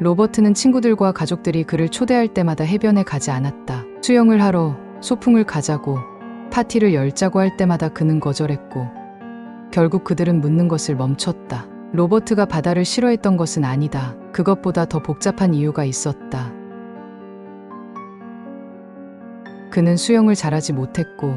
로버트는 친구들과 가족들이 그를 초대할 때마다 해변에 가지 않았다. 수영을 하러, 소풍을 가자고, 파티를 열자고 할 때마다 그는 거절했고, 결국 그들은 묻는 것을 멈췄다. 로버트가 바다를 싫어했던 것은 아니다. 그것보다 더 복잡한 이유가 있었다. 그는 수영을 잘하지 못했고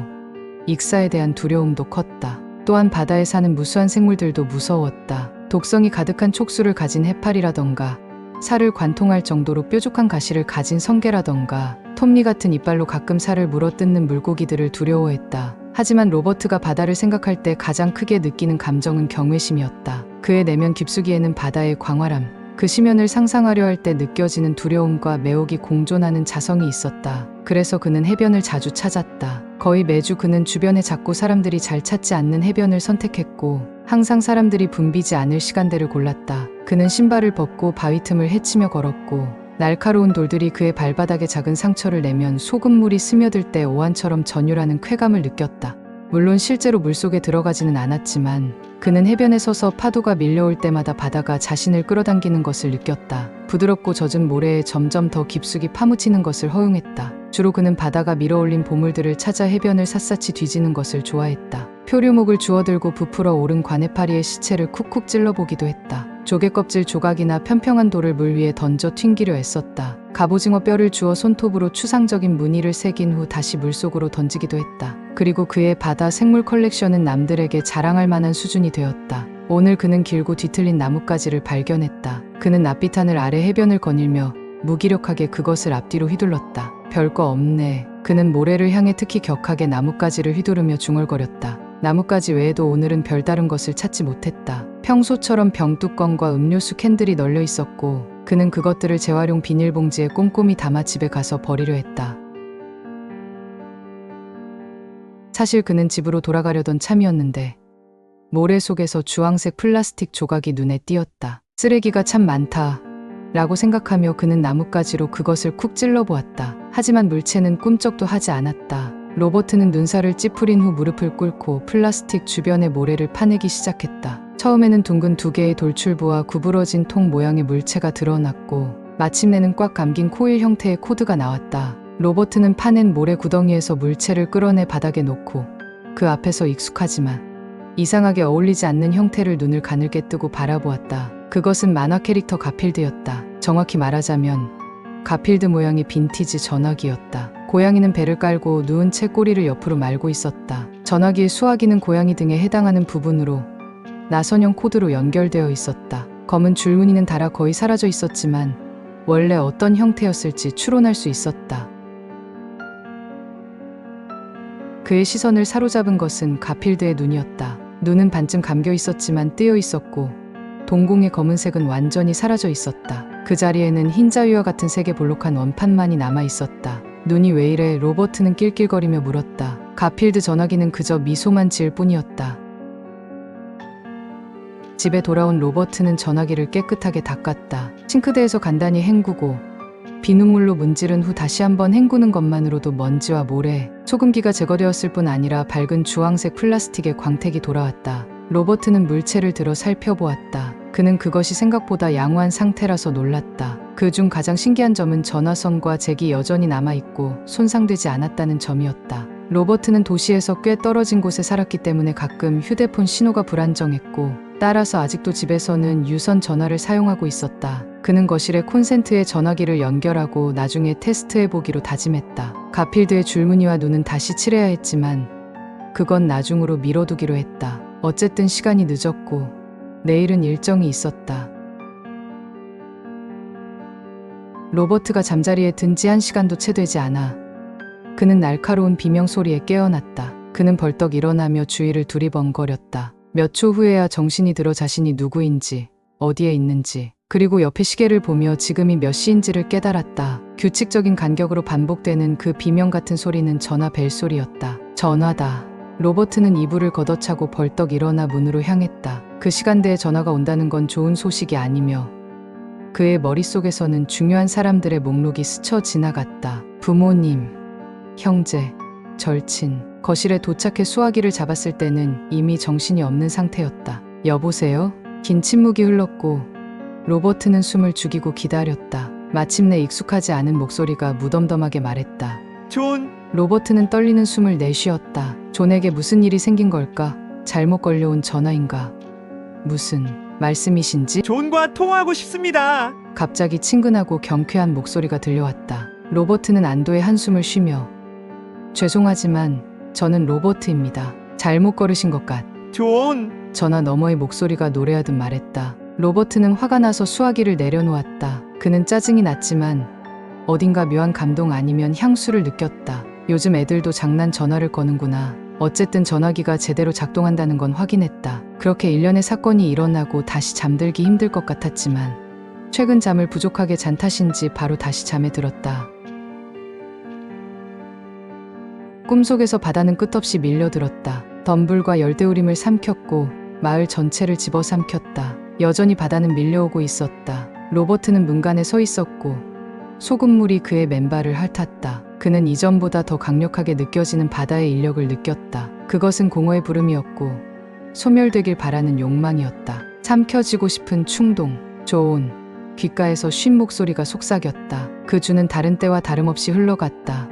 익사에 대한 두려움도 컸다. 또한 바다에 사는 무수한 생물들도 무서웠다. 독성이 가득한 촉수를 가진 해파리라던가 살을 관통할 정도로 뾰족한 가시를 가진 성게라던가 톱니 같은 이빨로 가끔 살을 물어뜯는 물고기들을 두려워했다. 하지만 로버트가 바다를 생각할 때 가장 크게 느끼는 감정은 경외심이었다. 그의 내면 깊숙이에는 바다의 광활함, 그 시면을 상상하려 할 때 느껴지는 두려움과 매혹이 공존하는 자성이 있었다. 그래서 그는 해변을 자주 찾았다. 거의 매주 그는 주변에 작고 사람들이 잘 찾지 않는 해변을 선택했고 항상 사람들이 붐비지 않을 시간대를 골랐다. 그는 신발을 벗고 바위 틈을 헤치며 걸었고 날카로운 돌들이 그의 발바닥에 작은 상처를 내면 소금물이 스며들 때 오한처럼 전율하는 쾌감을 느꼈다. 물론 실제로 물속에 들어가지는 않았지만 그는 해변에 서서 파도가 밀려올 때마다 바다가 자신을 끌어당기는 것을 느꼈다. 부드럽고 젖은 모래에 점점 더 깊숙이 파묻히는 것을 허용했다. 주로 그는 바다가 밀어올린 보물들을 찾아 해변을 샅샅이 뒤지는 것을 좋아했다. 표류목을 주워들고 부풀어 오른 관해파리의 시체를 쿡쿡 찔러보기도 했다. 조개껍질 조각이나 편평한 돌을 물 위에 던져 튕기려 애썼다. 갑오징어 뼈를 주워 손톱으로 추상적인 무늬를 새긴 후 다시 물속으로 던지기도 했다. 그리고 그의 바다 생물 컬렉션은 남들에게 자랑할 만한 수준이 되었다. 오늘 그는 길고 뒤틀린 나뭇가지를 발견했다. 그는 낯빛 하늘 아래 해변을 거닐며 무기력하게 그것을 앞뒤로 휘둘렀다. 별거 없네. 그는 모래를 향해 특히 격하게 나뭇가지를 휘두르며 중얼거렸다. 나뭇가지 외에도 오늘은 별다른 것을 찾지 못했다. 평소처럼 병뚜껑과 음료수 캔들이 널려 있었고 그는 그것들을 재활용 비닐봉지에 꼼꼼히 담아 집에 가서 버리려 했다. 사실 그는 집으로 돌아가려던 참이었는데 모래 속에서 주황색 플라스틱 조각이 눈에 띄었다. 쓰레기가 참 많다 라고 생각하며 그는 나뭇가지로 그것을 쿡 찔러보았다. 하지만 물체는 꿈쩍도 하지 않았다. 로버트는 눈살을 찌푸린 후 무릎을 꿇고 플라스틱 주변의 모래를 파내기 시작했다. 처음에는 둥근 두 개의 돌출부와 구부러진 통 모양의 물체가 드러났고 마침내는 꽉 감긴 코일 형태의 코드가 나왔다. 로버트는 파낸 모래 구덩이에서 물체를 끌어내 바닥에 놓고 그 앞에서 익숙하지만 이상하게 어울리지 않는 형태를 눈을 가늘게 뜨고 바라보았다. 그것은 만화 캐릭터 가필드였다. 정확히 말하자면 가필드 모양의 빈티지 전화기였다. 고양이는 배를 깔고 누운 채 꼬리를 옆으로 말고 있었다. 전화기의 수화기는 고양이 등에 해당하는 부분으로 나선형 코드로 연결되어 있었다. 검은 줄무늬는 닳아 거의 사라져 있었지만 원래 어떤 형태였을지 추론할 수 있었다. 그의 시선을 사로잡은 것은 가필드의 눈이었다. 눈은 반쯤 감겨 있었지만 뜨여 있었고 동공의 검은색은 완전히 사라져 있었다. 그 자리에는 흰자위와 같은 색의 볼록한 원판만이 남아 있었다. 눈이 왜 이래? 로버트는 낄낄거리며 물었다. 가필드 전화기는 그저 미소만 지을 뿐이었다. 집에 돌아온 로버트는 전화기를 깨끗하게 닦았다. 싱크대에서 간단히 헹구고 비눗물로 문지른 후 다시 한번 헹구는 것만으로도 먼지와 모래, 소금기가 제거되었을 뿐 아니라 밝은 주황색 플라스틱의 광택이 돌아왔다. 로버트는 물체를 들어 살펴보았다. 그는 그것이 생각보다 양호한 상태라서 놀랐다. 그중 가장 신기한 점은 전화선과 잭이 여전히 남아있고 손상되지 않았다는 점이었다. 로버트는 도시에서 꽤 떨어진 곳에 살았기 때문에 가끔 휴대폰 신호가 불안정했고 따라서 아직도 집에서는 유선 전화를 사용하고 있었다. 그는 거실에 콘센트에 전화기를 연결하고 나중에 테스트해보기로 다짐했다. 가필드의 줄무늬와 눈은 다시 칠해야 했지만 그건 나중으로 미뤄두기로 했다. 어쨌든 시간이 늦었고 내일은 일정이 있었다. 로버트가 잠자리에 든 지 1시간도 채 되지 않아 그는 날카로운 비명소리에 깨어났다. 그는 벌떡 일어나며 주위를 두리번거렸다. 몇 초 후에야 정신이 들어 자신이 누구인지, 어디에 있는지, 그리고 옆의 시계를 보며 지금이 몇 시인지를 깨달았다. 규칙적인 간격으로 반복되는 그 비명 같은 소리는 전화 벨소리였다. 전화다. 로버트는 이불을 걷어차고 벌떡 일어나 문으로 향했다. 그 시간대에 전화가 온다는 건 좋은 소식이 아니며 그의 머릿속에서는 중요한 사람들의 목록이 스쳐 지나갔다. 부모님, 형제, 절친. 거실에 도착해 수화기를 잡았을 때는 이미 정신이 없는 상태였다. 여보세요? 긴 침묵이 흘렀고 로버트는 숨을 죽이고 기다렸다. 마침내 익숙하지 않은 목소리가 무덤덤하게 말했다. 존, 로버트는 떨리는 숨을 내쉬었다. 존에게 무슨 일이 생긴 걸까? 잘못 걸려온 전화인가? 무슨 말씀이신지? 존과 통화하고 싶습니다. 갑자기 친근하고 경쾌한 목소리가 들려왔다. 로버트는 안도의 한숨을 쉬며 죄송하지만 저는 로버트입니다. 잘못 걸으신 것 같. 존, 전화 너머의 목소리가 노래하듯 말했다. 로버트는 화가 나서 수화기를 내려놓았다. 그는 짜증이 났지만 어딘가 묘한 감동 아니면 향수를 느꼈다. 요즘 애들도 장난 전화를 거는구나. 어쨌든 전화기가 제대로 작동한다는 건 확인했다. 그렇게 일련의 사건이 일어나고 다시 잠들기 힘들 것 같았지만 최근 잠을 부족하게 잔 탓인지 바로 다시 잠에 들었다. 꿈속에서 바다는 끝없이 밀려들었다. 덤불과 열대우림을 삼켰고 마을 전체를 집어삼켰다. 여전히 바다는 밀려오고 있었다. 로버트는 문간에 서 있었고 소금물이 그의 맨발을 핥았다. 그는 이전보다 더 강력하게 느껴지는 바다의 인력을 느꼈다. 그것은 공허의 부름이었고 소멸되길 바라는 욕망이었다. 삼켜지고 싶은 충동. 존. 귓가에서 쉰 목소리가 속삭였다. 그 주는 다른 때와 다름없이 흘러갔다.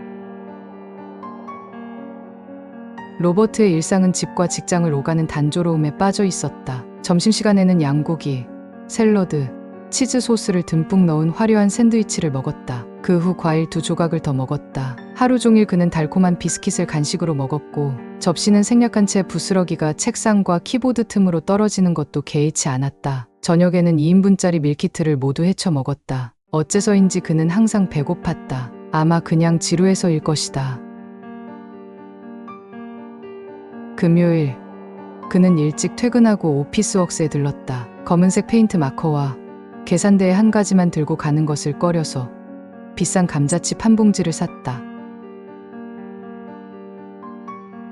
로버트의 일상은 집과 직장을 오가는 단조로움에 빠져 있었다. 점심시간에는 양고기, 샐러드, 치즈 소스를 듬뿍 넣은 화려한 샌드위치를 먹었다. 그 후 과일 2조각을 더 먹었다. 하루 종일 그는 달콤한 비스킷을 간식으로 먹었고 접시는 생략한 채 부스러기가 책상과 키보드 틈으로 떨어지는 것도 개의치 않았다. 저녁에는 2인분짜리 밀키트를 모두 헤쳐 먹었다. 어째서인지 그는 항상 배고팠다. 아마 그냥 지루해서일 것이다. 금요일, 그는 일찍 퇴근하고 오피스웍스에 들렀다. 검은색 페인트 마커와 계산대에 한 가지만 들고 가는 것을 꺼려서 비싼 감자칩 한 봉지를 샀다.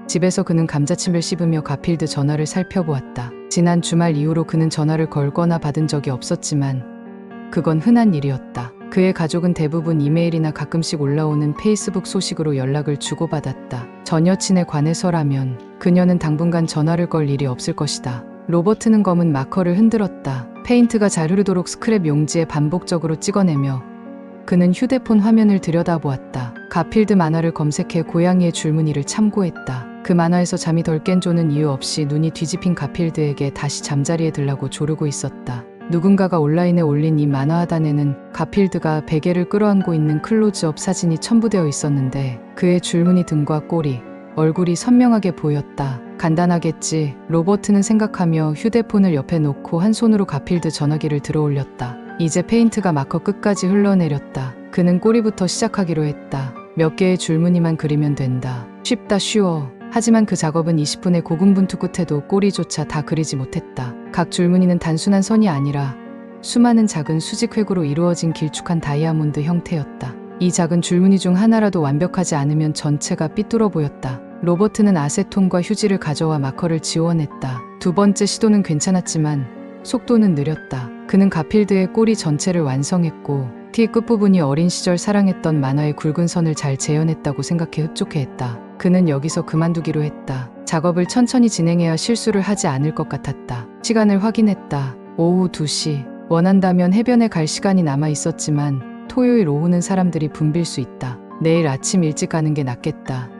집에서 그는 감자칩을 씹으며 가필드 전화를 살펴보았다. 지난 주말 이후로 그는 전화를 걸거나 받은 적이 없었지만 그건 흔한 일이었다. 그의 가족은 대부분 이메일이나 가끔씩 올라오는 페이스북 소식으로 연락을 주고받았다. 전 여친에 관해서라면 그녀는 당분간 전화를 걸 일이 없을 것이다. 로버트는 검은 마커를 흔들었다. 페인트가 잘 흐르도록 스크랩 용지에 반복적으로 찍어내며 그는 휴대폰 화면을 들여다보았다. 가필드 만화를 검색해 고양이의 줄무늬를 참고했다. 그 만화에서 잠이 덜 깬 존은 이유 없이 눈이 뒤집힌 가필드에게 다시 잠자리에 들라고 조르고 있었다. 누군가가 온라인에 올린 이 만화 하단에는 가필드가 베개를 끌어안고 있는 클로즈업 사진이 첨부되어 있었는데 그의 줄무늬 등과 꼬리, 얼굴이 선명하게 보였다. 간단하겠지, 로버트는 생각하며 휴대폰을 옆에 놓고 한 손으로 가필드 전화기를 들어 올렸다. 이제 페인트가 마커 끝까지 흘러내렸다. 그는 꼬리부터 시작하기로 했다. 몇 개의 줄무늬만 그리면 된다. 쉽다 쉬워. 하지만 그 작업은 20분의 고군분투 끝에도 꼬리조차 다 그리지 못했다. 각 줄무늬는 단순한 선이 아니라 수많은 작은 수직획으로 이루어진 길쭉한 다이아몬드 형태였다. 이 작은 줄무늬 중 하나라도 완벽하지 않으면 전체가 삐뚤어 보였다. 로버트는 아세톤과 휴지를 가져와 마커를 지워냈다. 두 번째 시도는 괜찮았지만 속도는 느렸다. 그는 가필드의 꼬리 전체를 완성했고 티 끝부분이 어린 시절 사랑했던 만화의 굵은 선을 잘 재현했다고 생각해 흡족해했다. 그는 여기서 그만두기로 했다. 작업을 천천히 진행해야 실수를 하지 않을 것 같았다. 시간을 확인했다. 오후 2시. 원한다면 해변에 갈 시간이 남아 있었지만 토요일 오후는 사람들이 붐빌 수 있다. 내일 아침 일찍 가는 게 낫겠다.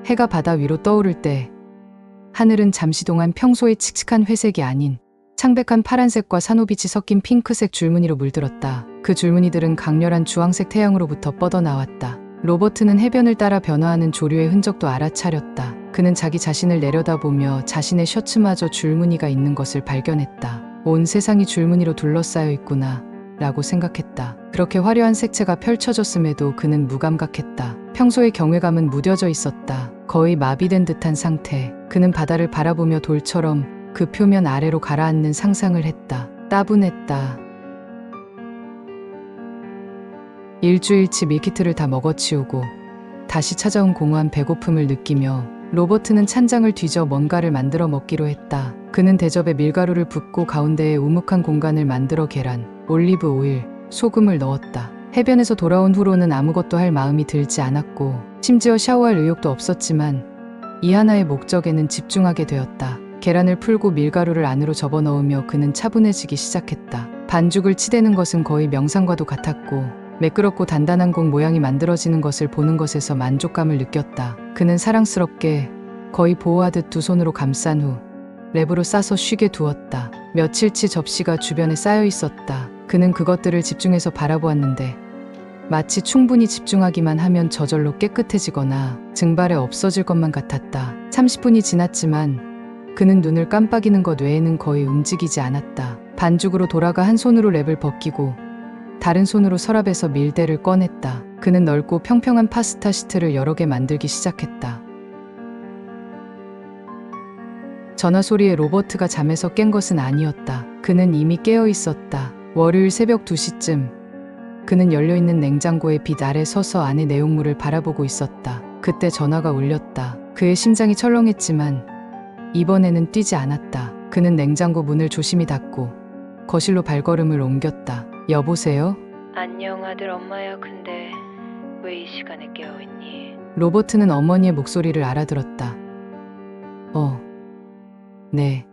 해가 바다 위로 떠오를 때 하늘은 잠시 동안 평소의 칙칙한 회색이 아닌 창백한 파란색과 산호빛이 섞인 핑크색 줄무늬로 물들었다. 그 줄무늬들은 강렬한 주황색 태양으로부터 뻗어나왔다. 로버트는 해변을 따라 변화하는 조류의 흔적도 알아차렸다. 그는 자기 자신을 내려다보며 자신의 셔츠마저 줄무늬가 있는 것을 발견했다. 온 세상이 줄무늬로 둘러싸여 있구나 라고 생각했다. 그렇게 화려한 색채가 펼쳐졌음에도 그는 무감각했다. 평소의 경외감은 무뎌져 있었다. 거의 마비된 듯한 상태. 그는 바다를 바라보며 돌처럼 그 표면 아래로 가라앉는 상상을 했다. 따분했다. 일주일치 밀키트를 다 먹어치우고 다시 찾아온 공허한 배고픔을 느끼며 로버트는 찬장을 뒤져 뭔가를 만들어 먹기로 했다. 그는 대접에 밀가루를 붓고 가운데에 우묵한 공간을 만들어 계란, 올리브 오일, 소금을 넣었다. 해변에서 돌아온 후로는 아무것도 할 마음이 들지 않았고 심지어 샤워할 의욕도 없었지만 이 하나의 목적에는 집중하게 되었다. 계란을 풀고 밀가루를 안으로 접어넣으며 그는 차분해지기 시작했다. 반죽을 치대는 것은 거의 명상과도 같았고 매끄럽고 단단한 공 모양이 만들어지는 것을 보는 것에서 만족감을 느꼈다. 그는 사랑스럽게 거의 보호하듯 두 손으로 감싼 후 랩으로 싸서 쉬게 두었다. 며칠치 접시가 주변에 쌓여 있었다. 그는 그것들을 집중해서 바라보았는데 마치 충분히 집중하기만 하면 저절로 깨끗해지거나 증발해 없어질 것만 같았다. 30분이 지났지만 그는 눈을 깜빡이는 것 외에는 거의 움직이지 않았다. 반죽으로 돌아가 한 손으로 랩을 벗기고 다른 손으로 서랍에서 밀대를 꺼냈다. 그는 넓고 평평한 파스타 시트를 여러 개 만들기 시작했다. 전화 소리에 로버트가 잠에서 깬 것은 아니었다. 그는 이미 깨어 있었다. 월요일 새벽 2시쯤 그는 열려있는 냉장고의 빛 아래 서서 안의 내용물을 바라보고 있었다. 그때 전화가 울렸다. 그의 심장이 철렁했지만 이번에는 뛰지 않았다. 그는 냉장고 문을 조심히 닫고 거실로 발걸음을 옮겼다. 여보세요? 안녕 아들 엄마야. 근데 왜 이 시간에 깨어있니? 로버트는 어머니의 목소리를 알아들었다. 네.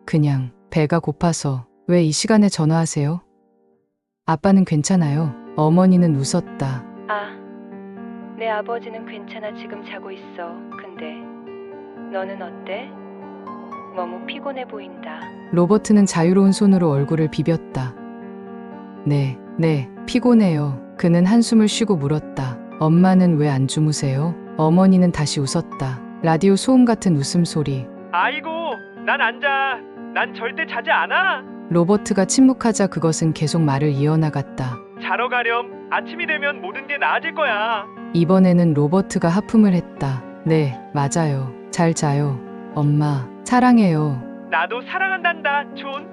그냥 배가 고파서. 왜 이 시간에 전화하세요? 아빠는 괜찮아요. 어머니는 웃었다. 아, 내 아버지는 괜찮아. 지금 자고 있어. 근데 너는 어때? 너무 피곤해 보인다. 로버트는 자유로운 손으로 얼굴을 비볐다. 네, 피곤해요. 그는 한숨을 쉬고 물었다. 엄마는 왜 안 주무세요? 어머니는 다시 웃었다. 라디오 소음 같은 웃음소리. 아이고, 난 안 자. 난 절대 자지 않아. 로버트가 침묵하자 그것은 계속 말을 이어나갔다. 자러 가렴. 아침이 되면 모든 게 나아질 거야. 이번에는 로버트가 하품을 했다. 네, 맞아요. 잘 자요. 엄마, 사랑해요. 나도 사랑한단다, 존.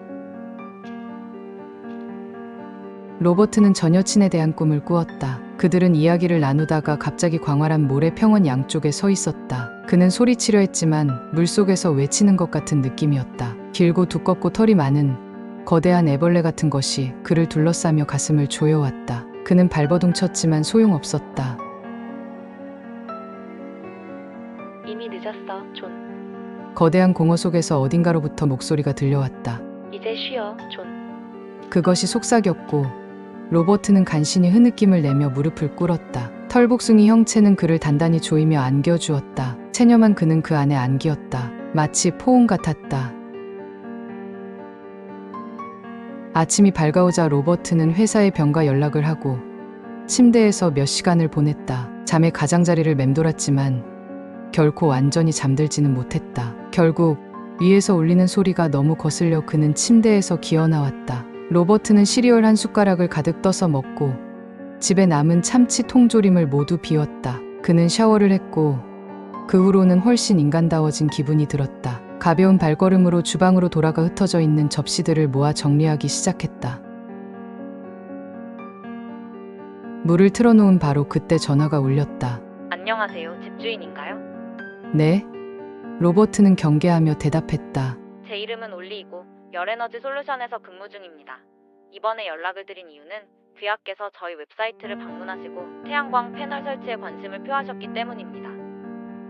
로버트는 전 여친에 대한 꿈을 꾸었다. 그들은 이야기를 나누다가 갑자기 광활한 모래 평원 양쪽에 서 있었다. 그는 소리치려 했지만 물속에서 외치는 것 같은 느낌이었다. 길고 두껍고 털이 많은 거대한 애벌레 같은 것이 그를 둘러싸며 가슴을 조여왔다. 그는 발버둥 쳤지만 소용없었다. 이미 늦었어, 존. 거대한 공허 속에서 어딘가로부터 목소리가 들려왔다. 이제 쉬어, 존. 그것이 속삭였고 로버트는 간신히 흐느낌을 내며 무릎을 꿇었다. 털복숭이 형체는 그를 단단히 조이며 안겨주었다. 체념한 그는 그 안에 안기었다. 마치 포옹 같았다. 아침이 밝아오자 로버트는 회사의 병과 연락을 하고 침대에서 몇 시간을 보냈다. 잠의 가장자리를 맴돌았지만 결코 완전히 잠들지는 못했다. 결국 위에서 울리는 소리가 너무 거슬려 그는 침대에서 기어나왔다. 로버트는 시리얼 한 숟가락을 가득 떠서 먹고 집에 남은 참치 통조림을 모두 비웠다. 그는 샤워를 했고 그 후로는 훨씬 인간다워진 기분이 들었다. 가벼운 발걸음으로 주방으로 돌아가 흩어져 있는 접시들을 모아 정리하기 시작했다. 물을 틀어놓은 바로 그때 전화가 울렸다. 안녕하세요. 집주인인가요? 네? 로버트는 경계하며 대답했다. 제 이름은 올리이고 열에너지 솔루션에서 근무 중입니다. 이번에 연락을 드린 이유는 귀하께서 저희 웹사이트를 방문하시고 태양광 패널 설치에 관심을 표하셨기 때문입니다.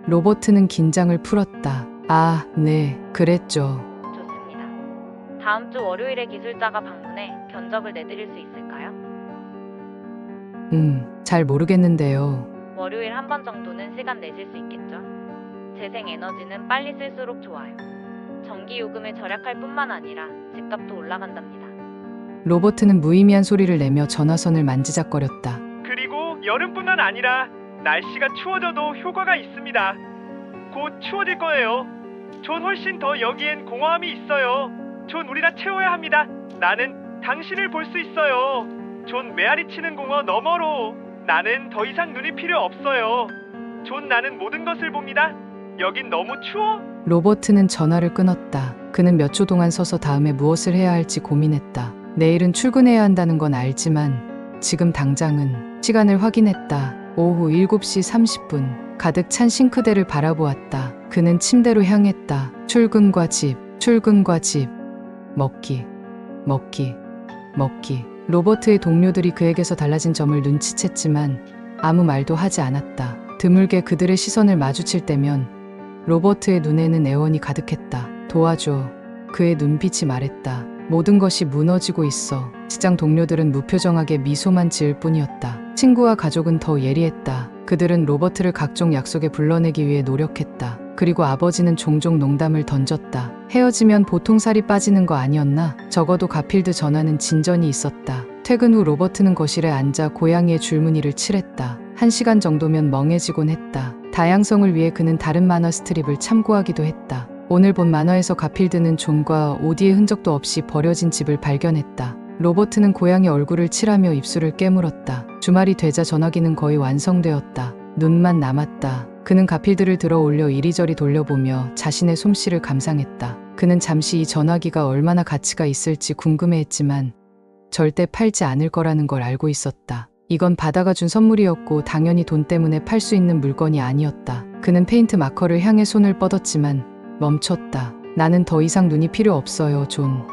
로버트는 긴장을 풀었다. 아, 네, 그랬죠. 좋습니다. 다음 주 월요일에 기술자가 방문해 견적을 내드릴 수 있을까요? 잘 모르겠는데요. 월요일 한 번 정도는 시간 내실 수 있겠죠? 재생 에너지는 빨리 쓸수록 좋아요. 전기 요금을 절약할 뿐만 아니라 집값도 올라간답니다. 로버트는 무의미한 소리를 내며 전화선을 만지작거렸다. 그리고 여름뿐만 아니라 날씨가 추워져도 효과가 있습니다. 곧 추워질 거예요. 존 훨씬 더 여기엔 공허함이 있어요. 존 우리가 채워야 합니다. 나는 당신을 볼 수 있어요. 존 메아리 치는 공허 너머로 나는 더 이상 눈이 필요 없어요. 존 나는 모든 것을 봅니다. 여긴 너무 추워? 로버트는 전화를 끊었다. 그는 몇 초 동안 서서 다음에 무엇을 해야 할지 고민했다. 내일은 출근해야 한다는 건 알지만 지금 당장은 시간을 확인했다. 오후 7시 30분. 가득 찬 싱크대를 바라보았다. 그는 침대로 향했다. 출근과 집, 출근과 집. 먹기, 먹기, 먹기. 로버트의 동료들이 그에게서 달라진 점을 눈치챘지만 아무 말도 하지 않았다. 드물게 그들의 시선을 마주칠 때면 로버트의 눈에는 애원이 가득했다. 도와줘. 그의 눈빛이 말했다. 모든 것이 무너지고 있어. 직장 동료들은 무표정하게 미소만 지을 뿐이었다. 친구와 가족은 더 예리했다. 그들은 로버트를 각종 약속에 불러내기 위해 노력했다. 그리고 아버지는 종종 농담을 던졌다. 헤어지면 보통 살이 빠지는 거 아니었나? 적어도 가필드 전화는 진전이 있었다. 퇴근 후 로버트는 거실에 앉아 고양이의 줄무늬를 칠했다. 1시간 정도면 멍해지곤 했다. 다양성을 위해 그는 다른 만화 스트립을 참고하기도 했다. 오늘 본 만화에서 가필드는 존과 오디의 흔적도 없이 버려진 집을 발견했다. 로버트는 고양이 얼굴을 칠하며 입술을 깨물었다. 주말이 되자 전화기는 거의 완성되었다. 눈만 남았다. 그는 가필드를 들어 올려 이리저리 돌려보며 자신의 솜씨를 감상했다. 그는 잠시 이 전화기가 얼마나 가치가 있을지 궁금해했지만 절대 팔지 않을 거라는 걸 알고 있었다. 이건 바다가 준 선물이었고 당연히 돈 때문에 팔 수 있는 물건이 아니었다. 그는 페인트 마커를 향해 손을 뻗었지만 멈췄다. 나는 더 이상 눈이 필요 없어요, 존.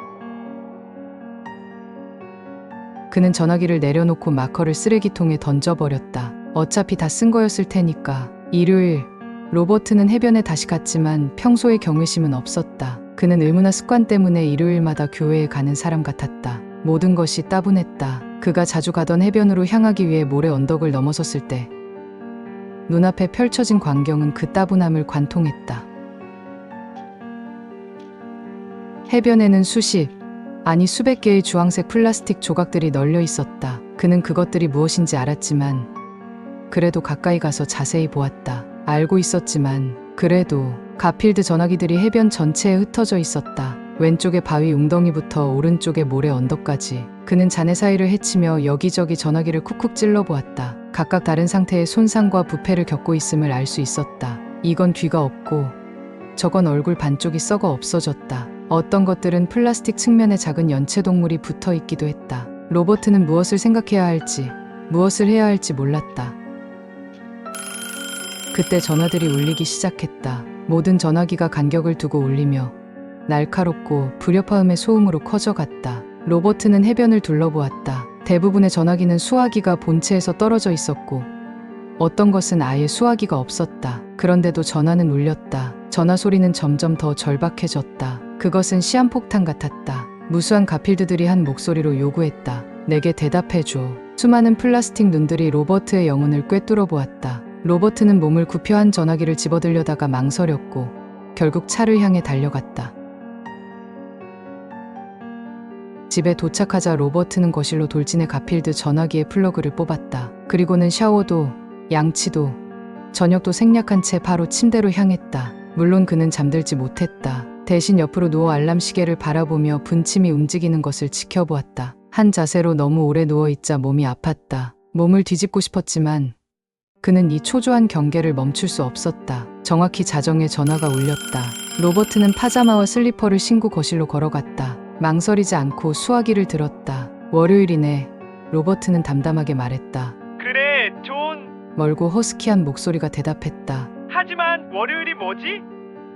그는 전화기를 내려놓고 마커를 쓰레기통에 던져버렸다. 어차피 다 쓴 거였을 테니까. 일요일, 로버트는 해변에 다시 갔지만 평소의 경외심은 없었다. 그는 의무나 습관 때문에 일요일마다 교회에 가는 사람 같았다. 모든 것이 따분했다. 그가 자주 가던 해변으로 향하기 위해 모래 언덕을 넘어섰을 때 눈앞에 펼쳐진 광경은 그 따분함을 관통했다. 해변에는 수백 개의 주황색 플라스틱 조각들이 널려 있었다. 그는 그것들이 무엇인지 알았지만 그래도 가까이 가서 자세히 보았다. 알고 있었지만 그래도 가필드 전화기들이 해변 전체에 흩어져 있었다. 왼쪽의 바위 웅덩이부터 오른쪽의 모래 언덕까지. 그는 잔해 사이를 헤치며 여기저기 전화기를 쿡쿡 찔러보았다. 각각 다른 상태의 손상과 부패를 겪고 있음을 알 수 있었다. 이건 귀가 없고 저건 얼굴 반쪽이 썩어 없어졌다. 어떤 것들은 플라스틱 측면에 작은 연체동물이 붙어 있기도 했다. 로버트는 무엇을 생각해야 할지, 무엇을 해야 할지 몰랐다. 그때 전화들이 울리기 시작했다. 모든 전화기가 간격을 두고 울리며 날카롭고 불협화음의 소음으로 커져갔다. 로버트는 해변을 둘러보았다. 대부분의 전화기는 수화기가 본체에서 떨어져 있었고 어떤 것은 아예 수화기가 없었다. 그런데도 전화는 울렸다. 전화 소리는 점점 더 절박해졌다. 그것은 시한폭탄 같았다. 무수한 가필드들이 한 목소리로 요구했다. 내게 대답해줘. 수많은 플라스틱 눈들이 로버트의 영혼을 꿰뚫어 보았다. 로버트는 몸을 굽혀 한 전화기를 집어들려다가 망설였고 결국 차를 향해 달려갔다. 집에 도착하자 로버트는 거실로 돌진해 가필드 전화기의 플러그를 뽑았다. 그리고는 샤워도 양치도 저녁도 생략한 채 바로 침대로 향했다. 물론 그는 잠들지 못했다. 대신 옆으로 누워 알람 시계를 바라보며 분침이 움직이는 것을 지켜보았다. 한 자세로 너무 오래 누워있자 몸이 아팠다. 몸을 뒤집고 싶었지만 그는 이 초조한 경계를 멈출 수 없었다. 정확히 자정에 전화가 울렸다. 로버트는 파자마와 슬리퍼를 신고 거실로 걸어갔다. 망설이지 않고 수화기를 들었다. 월요일이네. 로버트는 담담하게 말했다. 그래, 존. 멀고 허스키한 목소리가 대답했다. 하지만 월요일이 뭐지?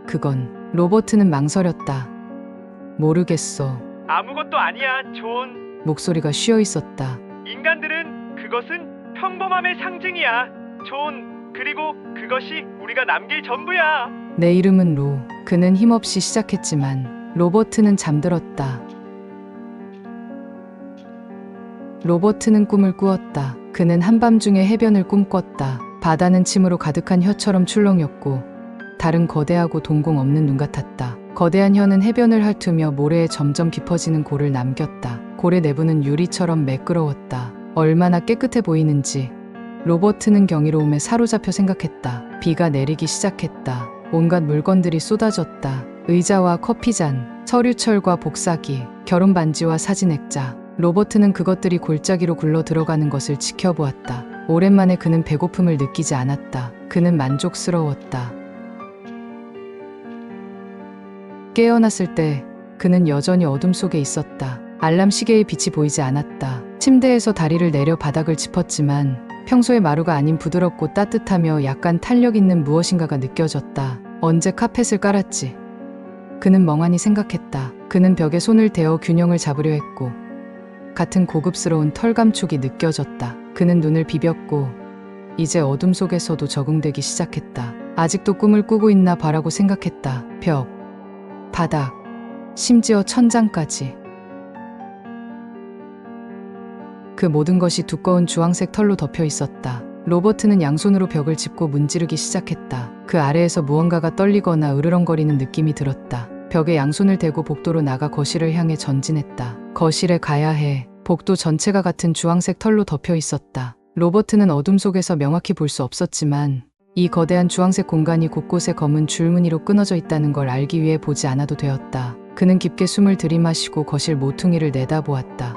그건 로버트는 망설였다. 모르겠어. 아무것도 아니야, 존. 목소리가 쉬어 있었다. 인간들은 그것은 평범함의 상징이야, 존. 그리고 그것이 우리가 남길 전부야. 내 이름은 로. 그는 힘없이 시작했지만 로버트는 잠들었다. 로버트는 꿈을 꾸었다. 그는 한밤중에 해변을 꿈꿨다. 바다는 침으로 가득한 혀처럼 출렁였고 다른 거대하고 동공 없는 눈 같았다. 거대한 혀는 해변을 핥으며 모래에 점점 깊어지는 골을 남겼다. 골의 내부는 유리처럼 매끄러웠다. 얼마나 깨끗해 보이는지 로버트는 경이로움에 사로잡혀 생각했다. 비가 내리기 시작했다. 온갖 물건들이 쏟아졌다. 의자와 커피잔, 서류철과 복사기, 결혼 반지와 사진 액자. 로버트는 그것들이 골짜기로 굴러 들어가는 것을 지켜보았다. 오랜만에 그는 배고픔을 느끼지 않았다. 그는 만족스러웠다. 깨어났을 때 그는 여전히 어둠 속에 있었다. 알람 시계의 빛이 보이지 않았다. 침대에서 다리를 내려 바닥을 짚었지만 평소의 마루가 아닌 부드럽고 따뜻하며 약간 탄력 있는 무엇인가가 느껴졌다. 언제 카펫을 깔았지? 그는 멍하니 생각했다. 그는 벽에 손을 대어 균형을 잡으려 했고 같은 고급스러운 털 감촉이 느껴졌다. 그는 눈을 비볐고 이제 어둠 속에서도 적응되기 시작했다. 아직도 꿈을 꾸고 있나 봐라고 생각했다. 벽, 바닥, 심지어 천장까지. 그 모든 것이 두꺼운 주황색 털로 덮여 있었다. 로버트는 양손으로 벽을 짚고 문지르기 시작했다. 그 아래에서 무언가가 떨리거나 으르렁거리는 느낌이 들었다. 벽에 양손을 대고 복도로 나가 거실을 향해 전진했다. 거실에 가야 해. 복도 전체가 같은 주황색 털로 덮여 있었다. 로버트는 어둠 속에서 명확히 볼 수 없었지만 이 거대한 주황색 공간이 곳곳에 검은 줄무늬로 끊어져 있다는 걸 알기 위해 보지 않아도 되었다. 그는 깊게 숨을 들이마시고 거실 모퉁이를 내다보았다.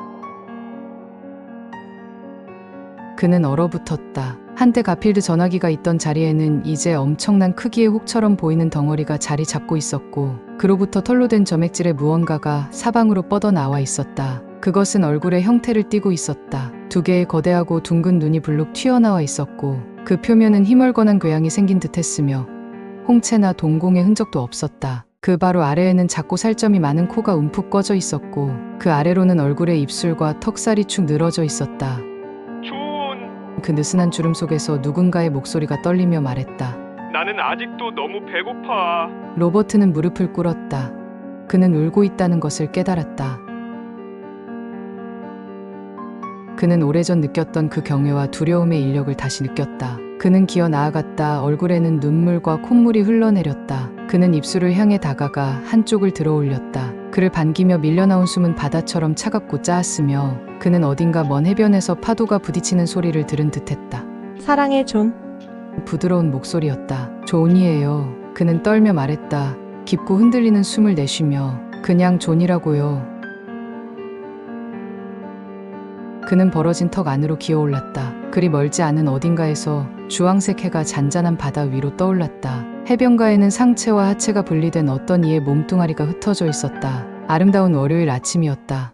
그는 얼어붙었다. 한때 가필드 전화기가 있던 자리에는 이제 엄청난 크기의 혹처럼 보이는 덩어리가 자리 잡고 있었고 그로부터 털로 된 점액질의 무언가가 사방으로 뻗어나와 있었다. 그것은 얼굴의 형태를 띠고 있었다. 두 개의 거대하고 둥근 눈이 불룩 튀어나와 있었고 그 표면은 희멀건한 궤양이 생긴 듯했으며 홍채나 동공의 흔적도 없었다. 그 바로 아래에는 작고 살점이 많은 코가 움푹 꺼져 있었고 그 아래로는 얼굴의 입술과 턱살이 축 늘어져 있었다. 그 느슨한 주름 속에서 누군가의 목소리가 떨리며 말했다. 나는 아직도 너무 배고파. 로버트는 무릎을 꿇었다. 그는 울고 있다는 것을 깨달았다. 그는 오래전 느꼈던 그 경외와 두려움의 인력을 다시 느꼈다. 그는 기어 나아갔다. 얼굴에는 눈물과 콧물이 흘러내렸다. 그는 입술을 향해 다가가 한쪽을 들어 올렸다. 그를 반기며 밀려나온 숨은 바다처럼 차갑고 짜았으며 그는 어딘가 먼 해변에서 파도가 부딪히는 소리를 들은 듯했다. 사랑해, 존. 부드러운 목소리였다. 존이에요. 그는 떨며 말했다. 깊고 흔들리는 숨을 내쉬며 그냥 존이라고요. 그는 벌어진 턱 안으로 기어올랐다. 그리 멀지 않은 어딘가에서 주황색 해가 잔잔한 바다 위로 떠올랐다. 해변가에는 상체와 하체가 분리된 어떤 이의 몸뚱아리가 흩어져 있었다. 아름다운 월요일 아침이었다.